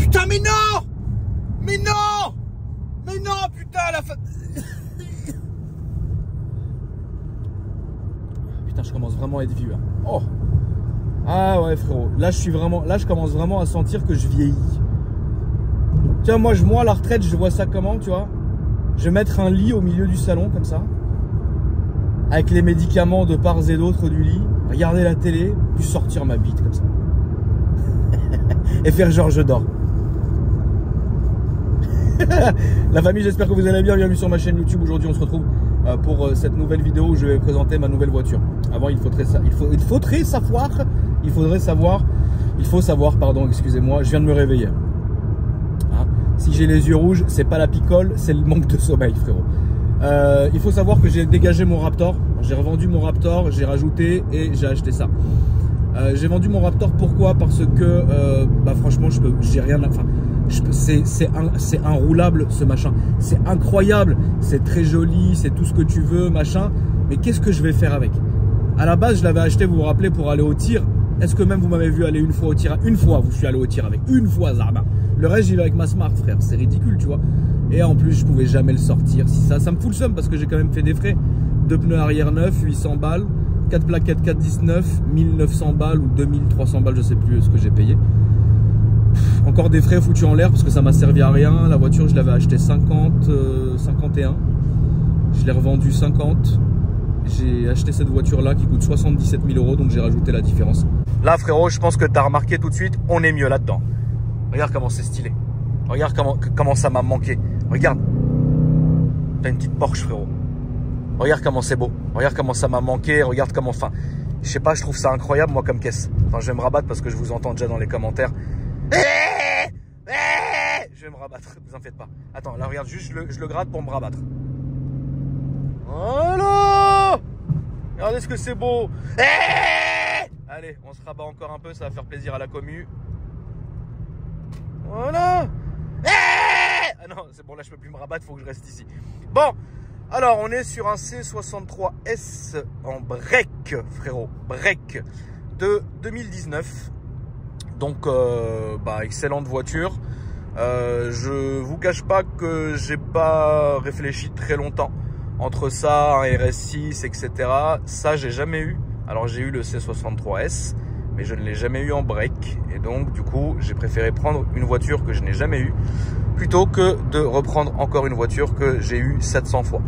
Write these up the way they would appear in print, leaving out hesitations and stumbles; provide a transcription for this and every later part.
putain, mais non! Mais non! Mais non, putain, la fin... Putain, je commence vraiment à être vieux. Hein. Oh! Ah ouais, frérot. Là, je commence vraiment à sentir que je vieillis. Tiens, moi, à la retraite, je vois ça comment, tu vois? Je vais mettre un lit au milieu du salon, comme ça. Avec les médicaments de part et d'autre du lit. Regarder la télé, puis sortir ma bite, comme ça. Et faire genre je dors. La famille, j'espère que vous allez bien. Bienvenue sur ma chaîne YouTube. Aujourd'hui, on se retrouve pour cette nouvelle vidéo où je vais présenter ma nouvelle voiture. Avant, il faudrait savoir, pardon, excusez-moi, je viens de me réveiller. Hein? Si j'ai les yeux rouges, c'est pas la picole, c'est le manque de sommeil, frérot. Il faut savoir que j'ai dégagé mon Raptor. J'ai revendu mon Raptor, j'ai rajouté et j'ai acheté ça. J'ai vendu mon Raptor, pourquoi? Parce que franchement, j'ai rien à... c'est inroulable ce machin. C'est incroyable, c'est très joli, c'est tout ce que tu veux, machin. Mais qu'est-ce que je vais faire avec? À la base, je l'avais acheté, vous vous rappelez, pour aller au tir. Est-ce que même vous m'avez vu aller une fois au tir? Une fois, je suis allé au tir avec. Une fois, Zarba. Le reste, j'y vais avec ma Smart, frère. C'est ridicule, tu vois. Et en plus, je pouvais jamais le sortir. Ça me fout le seum parce que j'ai quand même fait des frais. 2 pneus arrière neufs, 800 balles. 4 plaquettes 419, 1900 balles ou 2300 balles, je sais plus ce que j'ai payé. Encore des frais foutus en l'air parce que ça m'a servi à rien. La voiture, je l'avais acheté 51. Je l'ai revendue 50. J'ai acheté cette voiture-là qui coûte 77 000 €, donc j'ai rajouté la différence. Là, frérot, je pense que tu as remarqué tout de suite, on est mieux là-dedans. Regarde comment c'est stylé. Regarde comment ça m'a manqué. Regarde. T'as une petite Porsche, frérot. Regarde comment c'est beau. Regarde comment ça m'a manqué. Regarde comment... Enfin, je sais pas, je trouve ça incroyable, moi, comme caisse. Enfin, je vais me rabattre parce que je vous entends déjà dans les commentaires. Je vais me rabattre, vous en faites pas. Attends, là, regarde, juste, je le gratte pour me rabattre. Voilà. Regardez ce que c'est beau. Allez, on se rabat encore un peu, ça va faire plaisir à la commu. Voilà. Ah non, c'est bon, là, je peux plus me rabattre, il faut que je reste ici. Bon. Alors, on est sur un C63S en break, frérot, break de 2019. Donc, excellente voiture. Je vous cache pas que j'ai pas réfléchi très longtemps entre ça, un RS6, etc. Ça, j'ai jamais eu. Alors, j'ai eu le C63S, mais je ne l'ai jamais eu en break. Et donc, du coup, j'ai préféré prendre une voiture que je n'ai jamais eue plutôt que de reprendre encore une voiture que j'ai eue 700 fois.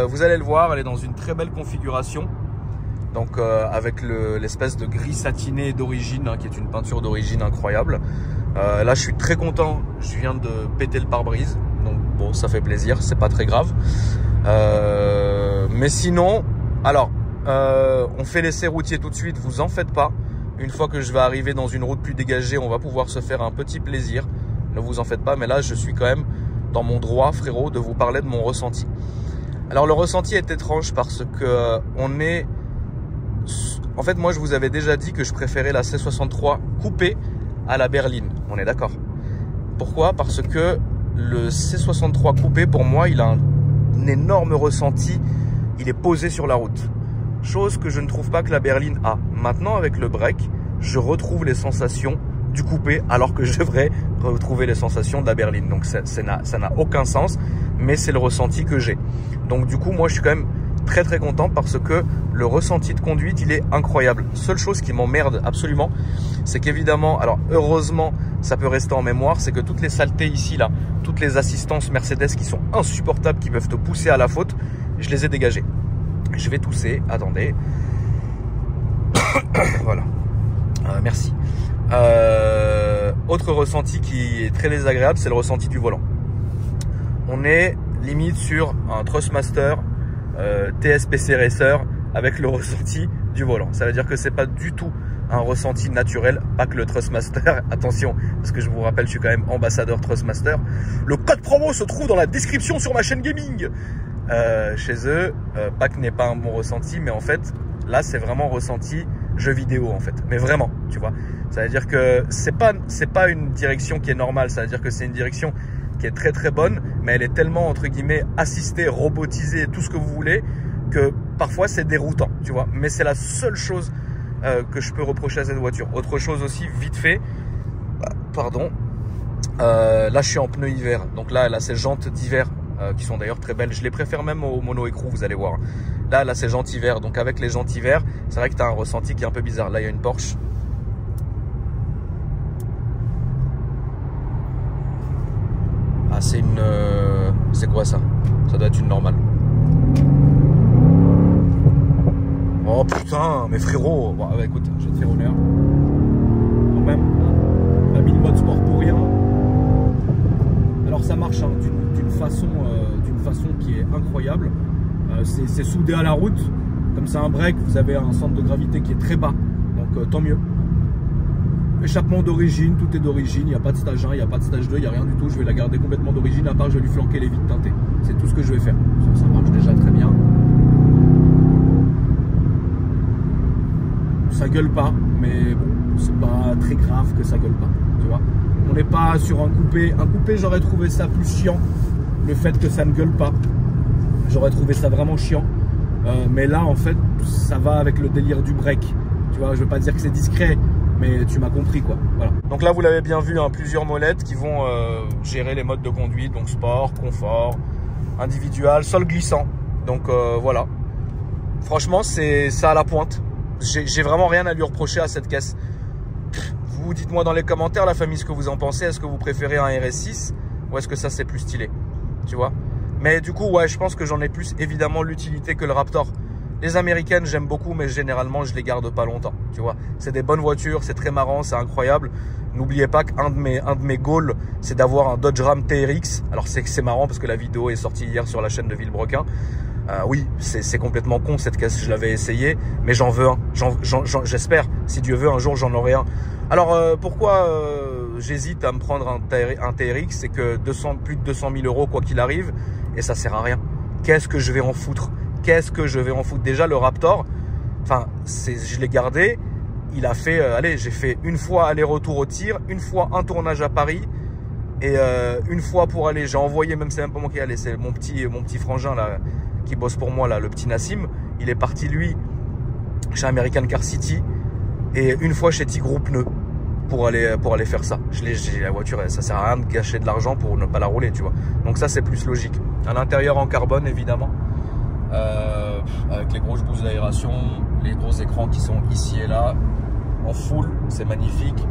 Vous allez le voir, elle est dans une très belle configuration. Donc avec l'espèce de gris satiné d'origine, hein, qui est une peinture d'origine incroyable. Là, je suis très content, je viens de péter le pare-brise. Donc bon, ça fait plaisir, c'est pas très grave. Mais sinon, alors, on fait l'essai routier tout de suite, vous en faites pas. Une fois que je vais arriver dans une route plus dégagée, on va pouvoir se faire un petit plaisir. Ne vous en faites pas, mais là, je suis quand même dans mon droit, frérot, de vous parler de mon ressenti. Alors, le ressenti est étrange parce que on est... En fait, moi, je vous avais déjà dit que je préférais la C63 coupée à la berline. On est d'accord? Pourquoi? Parce que le C63 coupé, pour moi, il a un énorme ressenti. Il est posé sur la route. Chose que je ne trouve pas que la berline a. Maintenant, avec le break, je retrouve les sensations du coupé alors que je devrais retrouver les sensations de la berline. Donc ça n'a aucun sens, mais c'est le ressenti que j'ai. Donc du coup, moi je suis quand même très très content parce que le ressenti de conduite, il est incroyable. Seule chose qui m'emmerde absolument, c'est qu'évidemment, alors heureusement, ça peut rester en mémoire, c'est que toutes les saletés ici, là, toutes les assistances Mercedes qui sont insupportables, qui peuvent te pousser à la faute, je les ai dégagées. Je vais tousser, attendez. Voilà. Merci. Autre ressenti qui est très désagréable, c'est le ressenti du volant. On est limite sur un Trustmaster TSPC Racer avec le ressenti du volant. Ça veut dire que c'est pas du tout un ressenti naturel, pas que le Trustmaster. Attention, parce que je vous rappelle, je suis quand même ambassadeur Trustmaster. Le code promo se trouve dans la description sur ma chaîne gaming. Chez eux, pas que n'est pas un bon ressenti, mais en fait, là, c'est vraiment ressenti jeu vidéo en fait, mais vraiment, tu vois. Ça veut dire que c'est pas une direction qui est normale, ça veut dire que c'est une direction qui est très très bonne, mais elle est tellement entre guillemets assistée, robotisée, tout ce que vous voulez, que parfois c'est déroutant, tu vois. Mais c'est la seule chose que je peux reprocher à cette voiture. Autre chose aussi, vite fait, pardon, Là je suis en pneus hiver, donc là elle a ses jantes d'hiver qui sont d'ailleurs très belles. Je les préfère même au mono écrou, vous allez voir. Là elle a ses jantes hiver, donc avec les jantes hiver, c'est vrai que tu as un ressenti qui est un peu bizarre. Là il y a une Porsche. Ah c'est une... c'est quoi ça? Ça doit être une normale. Oh putain, mais frérot, bon, bah, écoute, je vais te faire honneur. Quand même, t'as mis le mode sport pour rien. Alors ça marche hein, d'une façon qui est incroyable. C'est soudé à la route. Comme c'est un break, vous avez un centre de gravité qui est très bas. Donc tant mieux. Échappement d'origine, tout est d'origine. Il n'y a pas de stage 1, il n'y a pas de stage 2, il n'y a rien du tout. Je vais la garder complètement d'origine. À part, je vais lui flanquer les vitres teintées. C'est tout ce que je vais faire. Ça marche déjà très bien. Ça gueule pas, mais bon, c'est pas très grave que ça gueule pas, tu vois. On n'est pas sur un coupé. Un coupé, j'aurais trouvé ça plus chiant, le fait que ça ne gueule pas. J'aurais trouvé ça vraiment chiant. Mais là, en fait, ça va avec le délire du break. Tu vois, je veux pas dire que c'est discret, mais tu m'as compris, quoi. Voilà. Donc là, vous l'avez bien vu, hein, plusieurs molettes qui vont gérer les modes de conduite, donc sport, confort, individuel, sol glissant. Donc voilà. Franchement, c'est ça à la pointe. J'ai vraiment rien à lui reprocher à cette caisse. Vous dites-moi dans les commentaires, la famille, ce que vous en pensez. Est-ce que vous préférez un RS6 ou est-ce que ça c'est plus stylé? Tu vois? Mais du coup, ouais, je pense que j'en ai plus évidemment l'utilité que le Raptor. Les américaines, j'aime beaucoup, mais généralement, je les garde pas longtemps. Tu vois? C'est des bonnes voitures, c'est très marrant, c'est incroyable. N'oubliez pas qu'un de mes goals, c'est d'avoir un Dodge Ram TRX. Alors c'est marrant parce que la vidéo est sortie hier sur la chaîne de Villebrequin. Oui, c'est complètement con cette caisse, je l'avais essayé, mais j'en veux un. J'espère, si Dieu veut, un jour j'en aurai un. Alors pourquoi j'hésite à me prendre un TRX? C'est que plus de 200 000 euros quoi qu'il arrive, et ça sert à rien. Qu'est-ce que je vais en foutre? Qu'est-ce que je vais en foutre? Déjà le Raptor, enfin, je l'ai gardé, il a fait, allez, j'ai fait une fois aller-retour au tir, une fois un tournage à Paris, et une fois pour aller, j'ai envoyé, même c'est même pas moi qui allais, c'est mon petit frangin là, qui bosse pour moi là, le petit Nassim. Il est parti lui chez American Car City et une fois chez Tigro Pneus pour aller faire ça. J'ai la voiture, ça sert à rien de gâcher de l'argent pour ne pas la rouler, tu vois. Donc ça c'est plus logique. À l'intérieur en carbone évidemment, avec les grosses bouses d'aération, les gros écrans qui sont ici et là en full, c'est magnifique.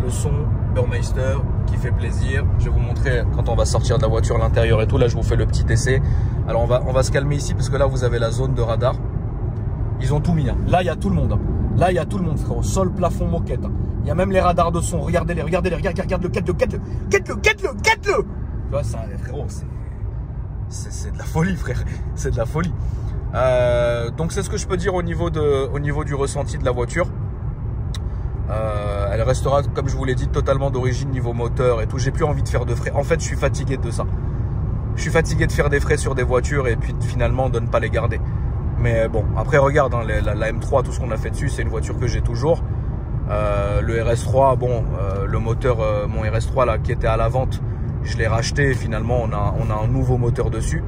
Le son Burmeister qui fait plaisir. Je vais vous montrer quand on va sortir de la voiture l'intérieur et tout. Là je vous fais le petit essai. Alors on va se calmer ici parce que là vous avez la zone de radar. Ils ont tout mis hein. Là il y a tout le monde. Là il y a tout le monde frérot. Sol, plafond, moquette. Il y a même les radars de son. Regardez-les, regardez-le, quête-le. Tu vois ça frérot, c'est de la folie frère. C'est de la folie. Donc c'est ce que je peux dire au niveau du ressenti de la voiture. Elle restera, comme je vous l'ai dit, totalement d'origine niveau moteur et tout. J'ai plus envie de faire de frais. En fait, je suis fatigué de ça. Je suis fatigué de faire des frais sur des voitures et puis finalement de ne pas les garder. Mais bon, après regarde, hein, la M3, tout ce qu'on a fait dessus, c'est une voiture que j'ai toujours. Le RS3, bon, le moteur, mon RS3 là, qui était à la vente, je l'ai racheté. Et finalement, on a un nouveau moteur dessus.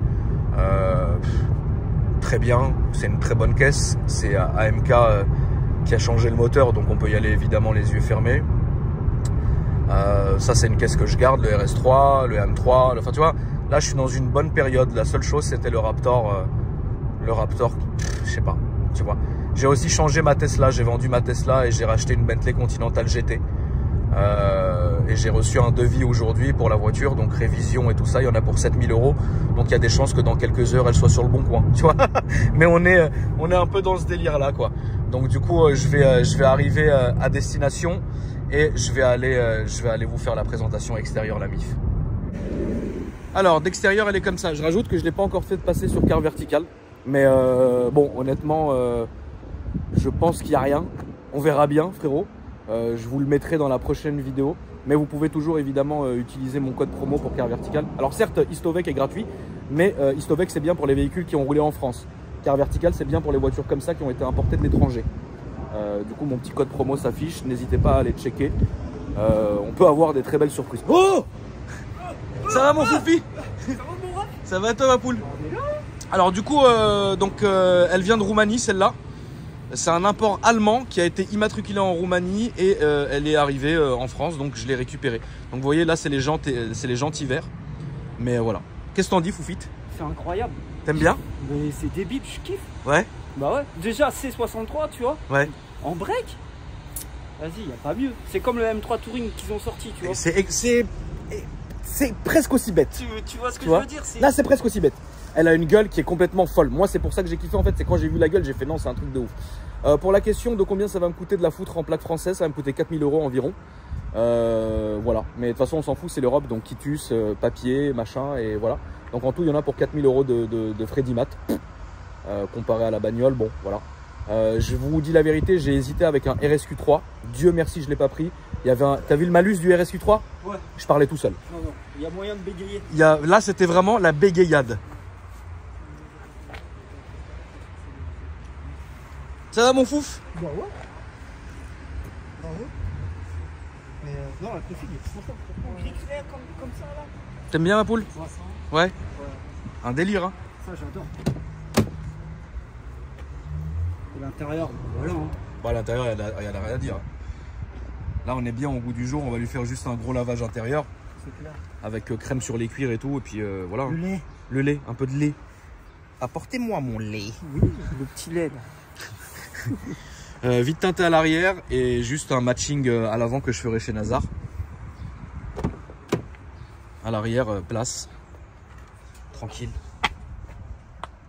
Très bien, c'est une très bonne caisse. C'est AMK qui a changé le moteur, donc on peut y aller évidemment les yeux fermés. Ça c'est une caisse que je garde, le RS3, le M3, enfin tu vois, là je suis dans une bonne période. La seule chose c'était le Raptor, je sais pas, tu vois. J'ai aussi changé ma Tesla, j'ai vendu ma Tesla et j'ai racheté une Bentley Continental GT. Et j'ai reçu un devis aujourd'hui pour la voiture, donc révision et tout ça, il y en a pour 7 000 euros. Donc il y a des chances que dans quelques heures elle soit sur le bon coin, tu vois. Mais on est un peu dans ce délire là quoi. Donc du coup je vais arriver à destination et je vais aller vous faire la présentation extérieure, la MIF. Alors d'extérieur elle est comme ça. Je rajoute que je l'ai pas encore fait de passer sur car vertical, mais bon honnêtement je pense qu'il n'y a rien. On verra bien frérot. Je vous le mettrai dans la prochaine vidéo, mais vous pouvez toujours évidemment utiliser mon code promo pour car vertical. Alors certes Istovec est gratuit, mais Istovec c'est bien pour les véhicules qui ont roulé en France. Car vertical c'est bien pour les voitures comme ça qui ont été importées de l'étranger. Du coup mon petit code promo s'affiche, n'hésitez pas à aller checker. On peut avoir des très belles surprises. Oh, ça va mon foufi? Ça va toi ma poule? Alors du coup elle vient de Roumanie celle-là. C'est un import allemand qui a été immatriculé en Roumanie et elle est arrivée en France, donc je l'ai récupérée. Donc vous voyez là, c'est les jantes hiver. Mais voilà. Qu'est-ce que t'en dis, Foufite? C'est incroyable. T'aimes bien? Mais c'est débile, je kiffe. Ouais. Bah ouais. Déjà C63, tu vois. Ouais. En break. Vas-y, y a pas mieux. C'est comme le M3 Touring qu'ils ont sorti, tu vois. C'est presque aussi bête. Tu vois ce que je veux dire? Là, c'est presque aussi bête. Elle a une gueule qui est complètement folle. Moi, c'est pour ça que j'ai kiffé en fait. C'est quand j'ai vu la gueule, j'ai fait non, c'est un truc de ouf. Pour la question de combien ça va me coûter de la foutre en plaque française, ça va me coûter 4000 € environ. Voilà. Mais de toute façon, on s'en fout, c'est l'Europe. Donc, quitus, papier, machin, et voilà. Donc, en tout, il y en a pour 4000 € de frais d'IMAT. Comparé à la bagnole, bon, voilà. Je vous dis la vérité, j'ai hésité avec un RSQ3. Dieu merci, je ne l'ai pas pris. Il y avait un... T'as vu le malus du RSQ3? Ouais. Je parlais tout seul. Non, non. Il y a moyen de bégayer. Là, c'était vraiment la bégayade. Ça va, mon fouf? Bah ouais. Bah ouais. Mais non, la config est trop simple. Gris clair comme ça là. T'aimes bien ma poule? Ouais. Un délire, hein. Ça, j'adore. Et l'intérieur, voilà. Hein. Bah, à l'intérieur, il n'y a rien à dire. Là, on est bien au goût du jour. On va lui faire juste un gros lavage intérieur. C'est clair. Avec crème sur les cuirs et tout. Et puis voilà. Le lait. Le lait, un peu de lait. Apportez-moi mon lait. Oui, le petit lait là. Vite teinté à l'arrière et juste un matching à l'avant que je ferai chez Nazar. À l'arrière, place. Tranquille.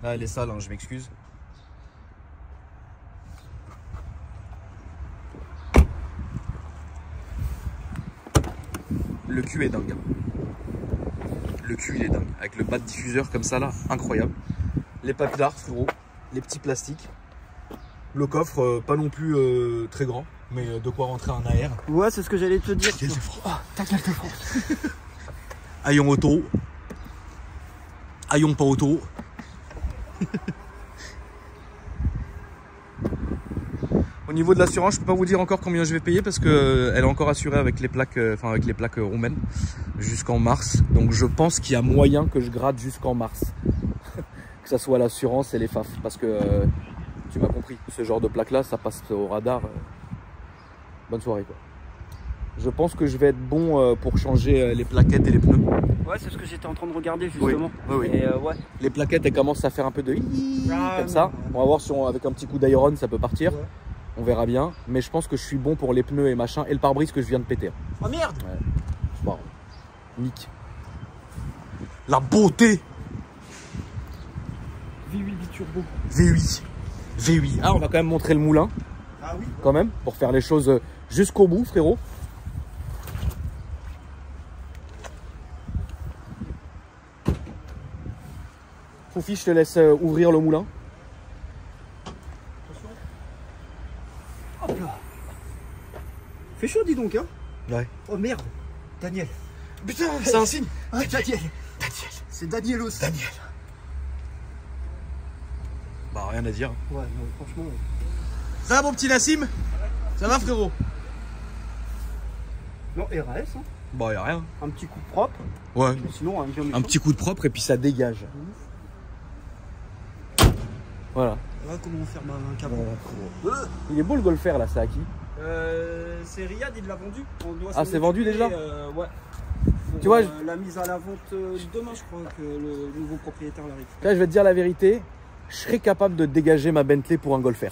Là, elle est sale, hein, je m'excuse. Le cul est dingue. Le cul, il est dingue. Avec le bas de diffuseur comme ça, là, incroyable. Les papillards, frérot. Les petits plastiques. Le coffre, pas non plus très grand, mais de quoi rentrer un AR. Ouais, c'est ce que j'allais te dire. Ta gueule de France. Oh, ta gueule de France. Haillons auto. Haillons pas auto. Au niveau de l'assurance, je peux pas vous dire encore combien je vais payer parce que elle est encore assurée avec les plaques, avec les plaques roumaines jusqu'en mars. Donc je pense qu'il y a moyen que je gratte jusqu'en mars, que ça soit l'assurance et les FAF, parce que tu m'as compris. Ce genre de plaque là, ça passe au radar. Bonne soirée quoi. Je pense que je vais être bon pour changer les plaquettes et les pneus. Ouais, c'est ce que j'étais en train de regarder justement. Oui, oui. Et ouais. Les plaquettes, elles commencent à faire un peu de Ah, comme ça. On va voir si avec un petit coup d'iron ça peut partir. Ouais. On verra bien. Mais je pense que je suis bon pour les pneus et machin. Et le pare-brise que je viens de péter. Oh merde. Ouais. Bon. Nick. La beauté. V8 biturbo. V8. V8. Ah, on va quand même montrer le moulin. Ah oui. Quand même. Pour faire les choses jusqu'au bout, frérot. Foufi, je te laisse ouvrir le moulin. Attention. Hop là. Fait chaud, dis donc, hein. Ouais. Oh merde. Daniel. Putain, c'est un signe. Ah, Daniel. C'est Daniel aussi. Daniel. Bah, rien à dire. Ouais, non, franchement. Ça va, mon petit Nassim? Ça va, frérot? Non, RAS, hein. Bah, y'a rien. Un petit coup de propre. Ouais. Mais sinon, un bien méchant. Un petit coup de propre et puis ça dégage. Voilà. Voilà comment on ferme un capot. Il est beau le golfer là, c'est à qui? C'est Riyad, il l'a vendu. On doit Ah, c'est vendu déjà? Ouais. Pour, tu vois, la mise à la vente demain, je crois que le nouveau propriétaire l'arrive. Là, je vais te dire la vérité, je serais capable de dégager ma Bentley pour un golfer.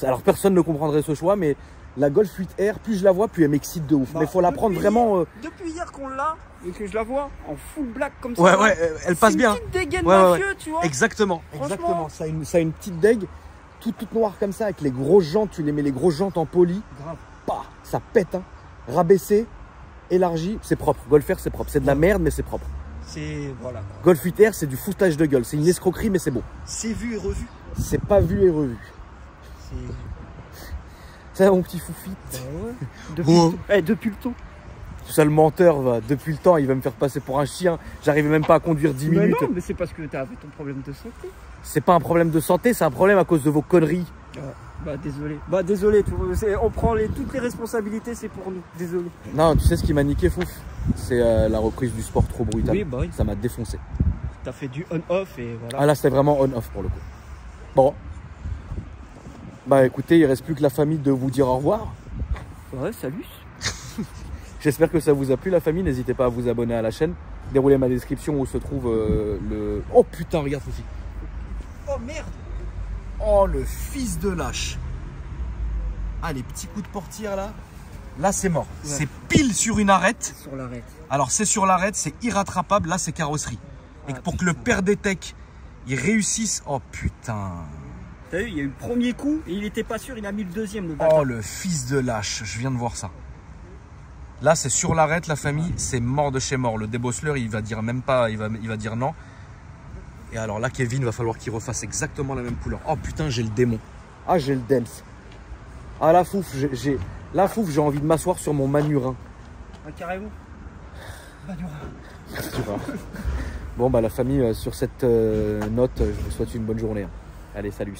Alors personne ne comprendrait ce choix, mais la Golf 8R, plus je la vois, plus elle m'excite de ouf. Bah, mais il faut la prendre vraiment. Depuis hier qu'on l'a et que je la vois en full black comme ça. Ouais, ouais, elle passe bien. Une petite dégaine Ouais, ouais, mafieux, tu vois. Exactement, exactement. Ça a une petite dégue, toute noire comme ça, avec les grosses jantes. Tu les mets les grosses jantes en poli. Grave. Bah, ça pète, hein. Rabaissé, élargi, c'est propre. Golfer, c'est propre. C'est de la merde, mais c'est propre. C'est. Voilà. Golf 8R, c'est du foutage de gueule. C'est une escroquerie, mais c'est beau. C'est vu et revu. C'est pas vu et revu. C'est. Ça, mon petit foufit. Bah ouais. Depuis le temps. Seul menteur, va. Depuis le temps, il va me faire passer pour un chien. J'arrivais même pas à conduire 10 mais minutes. Non, mais c'est parce que t'as ton problème de santé. C'est pas un problème de santé, c'est un problème à cause de vos conneries. Bah désolé. Bah désolé, on prend toutes les responsabilités, c'est pour nous. Désolé. Non, tu sais ce qui m'a niqué, fouf? C'est la reprise du sport trop brutal. Oui, bah oui. Ça m'a défoncé. T'as fait du on-off et voilà. Ah là, c'était vraiment on-off pour le coup. Bon. Bah écoutez, il reste plus que la famille de vous dire au revoir. Ouais, salut. J'espère que ça vous a plu la famille. N'hésitez pas à vous abonner à la chaîne. Déroulez ma description où se trouve le... Oh putain, regarde ceci. Oh merde. Oh le fils de lâche. Ah les petits coups de portière là. Là c'est mort. Ouais. C'est pile sur une arête. Sur l'arête. Alors c'est sur l'arête, c'est irrattrapable. Là c'est carrosserie. Et pour que le père des techs il réussisse. Oh putain. T'as vu, il y a eu le premier coup et il était pas sûr, il a mis le deuxième. Le bâtard. Oh le fils de lâche. Je viens de voir ça. Là c'est sur l'arête la famille. C'est mort de chez mort. Le débosseleur il va dire même pas. Il va dire non. Et alors là Kevin va falloir qu'il refasse exactement la même couleur. Oh putain j'ai le démon. Ah j'ai le Dems. Ah la fouf, j'ai envie de m'asseoir sur mon manurin. Ah, carrément. Manurin. Bon bah la famille, sur cette note, je vous souhaite une bonne journée. Allez, salut.